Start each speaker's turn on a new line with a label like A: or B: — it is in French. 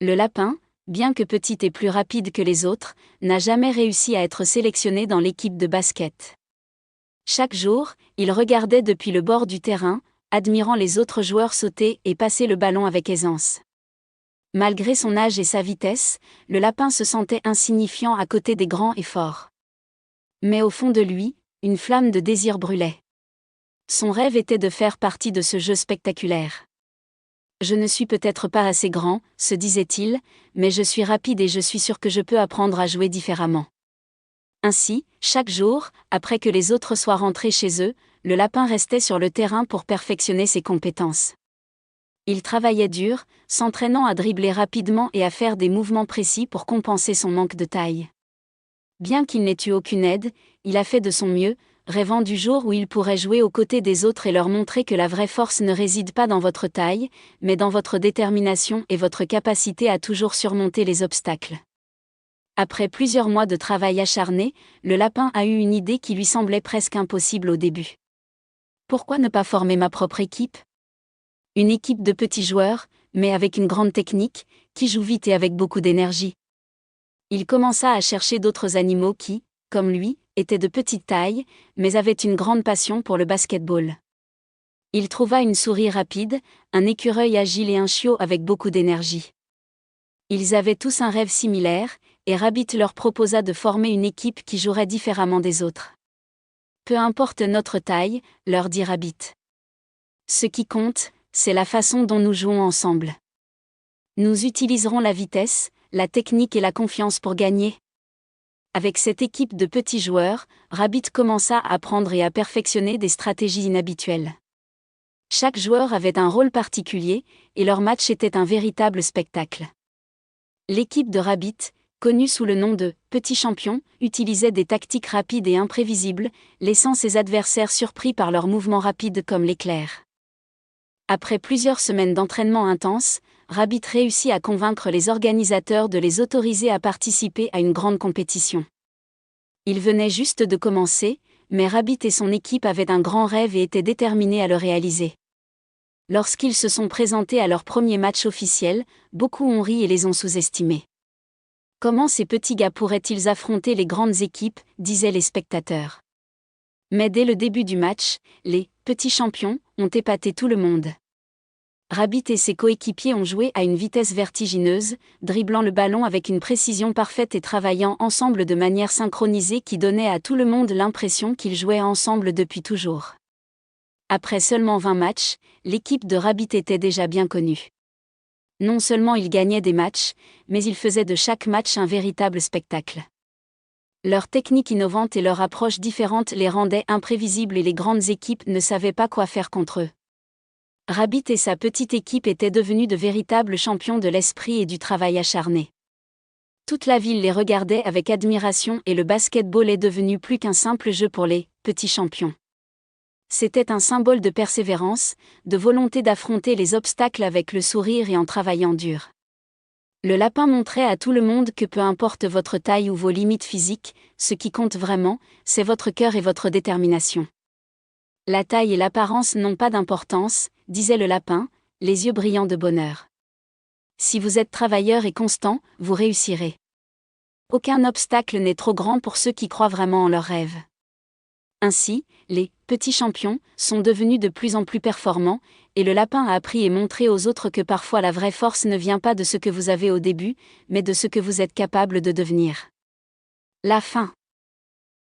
A: Le lapin, bien que petit et plus rapide que les autres, n'a jamais réussi à être sélectionné dans l'équipe de basket. Chaque jour, il regardait depuis le bord du terrain, admirant les autres joueurs sauter et passer le ballon avec aisance. Malgré son âge et sa vitesse, le lapin se sentait insignifiant à côté des grands et forts. Mais au fond de lui, une flamme de désir brûlait. Son rêve était de faire partie de ce jeu spectaculaire. Je ne suis peut-être pas assez grand, se disait-il, mais je suis rapide et je suis sûr que je peux apprendre à jouer différemment. Ainsi, chaque jour, après que les autres soient rentrés chez eux, le lapin restait sur le terrain pour perfectionner ses compétences. Il travaillait dur, s'entraînant à dribbler rapidement et à faire des mouvements précis pour compenser son manque de taille. Bien qu'il n'ait eu aucune aide, il a fait de son mieux, rêvant du jour où il pourrait jouer aux côtés des autres et leur montrer que la vraie force ne réside pas dans votre taille, mais dans votre détermination et votre capacité à toujours surmonter les obstacles. Après plusieurs mois de travail acharné, le lapin a eu une idée qui lui semblait presque impossible au début. Pourquoi ne pas former ma propre équipe ? Une équipe de petits joueurs, mais avec une grande technique, qui joue vite et avec beaucoup d'énergie. Il commença à chercher d'autres animaux qui, comme lui, étaient de petite taille, mais avaient une grande passion pour le basketball. Il trouva une souris rapide, un écureuil agile et un chiot avec beaucoup d'énergie. Ils avaient tous un rêve similaire, et Rabbit leur proposa de former une équipe qui jouerait différemment des autres. Peu importe notre taille, leur dit Rabbit. Ce qui compte, c'est la façon dont nous jouons ensemble. Nous utiliserons la vitesse, la technique et la confiance pour gagner. Avec cette équipe de petits joueurs, Rabbit commença à apprendre et à perfectionner des stratégies inhabituelles. Chaque joueur avait un rôle particulier, et leur match était un véritable spectacle. L'équipe de Rabbit, connue sous le nom de « Petit Champion », utilisait des tactiques rapides et imprévisibles, laissant ses adversaires surpris par leurs mouvements rapides comme l'éclair. Après plusieurs semaines d'entraînement intense, Rabbit réussit à convaincre les organisateurs de les autoriser à participer à une grande compétition. Il venait juste de commencer, mais Rabbit et son équipe avaient un grand rêve et étaient déterminés à le réaliser. Lorsqu'ils se sont présentés à leur premier match officiel, beaucoup ont ri et les ont sous-estimés. Comment ces petits gars pourraient-ils affronter les grandes équipes, disaient les spectateurs. Mais dès le début du match, les « petits champions » ont épaté tout le monde. Rabbit et ses coéquipiers ont joué à une vitesse vertigineuse, dribblant le ballon avec une précision parfaite et travaillant ensemble de manière synchronisée qui donnait à tout le monde l'impression qu'ils jouaient ensemble depuis toujours. Après seulement 20 matchs, l'équipe de Rabbit était déjà bien connue. Non seulement ils gagnaient des matchs, mais ils faisaient de chaque match un véritable spectacle. Leur technique innovante et leur approche différente les rendaient imprévisibles et les grandes équipes ne savaient pas quoi faire contre eux. Rabbit et sa petite équipe étaient devenus de véritables champions de l'esprit et du travail acharné. Toute la ville les regardait avec admiration et le basketball est devenu plus qu'un simple jeu pour les « petits champions ». C'était un symbole de persévérance, de volonté d'affronter les obstacles avec le sourire et en travaillant dur. Le lapin montrait à tout le monde que peu importe votre taille ou vos limites physiques, ce qui compte vraiment, c'est votre cœur et votre détermination. La taille et l'apparence n'ont pas d'importance, disait le lapin, les yeux brillants de bonheur. Si vous êtes travailleur et constant, vous réussirez. Aucun obstacle n'est trop grand pour ceux qui croient vraiment en leurs rêves. Ainsi, les « petits champions » sont devenus de plus en plus performants, et le lapin a appris et montré aux autres que parfois la vraie force ne vient pas de ce que vous avez au début, mais de ce que vous êtes capable de devenir. La fin.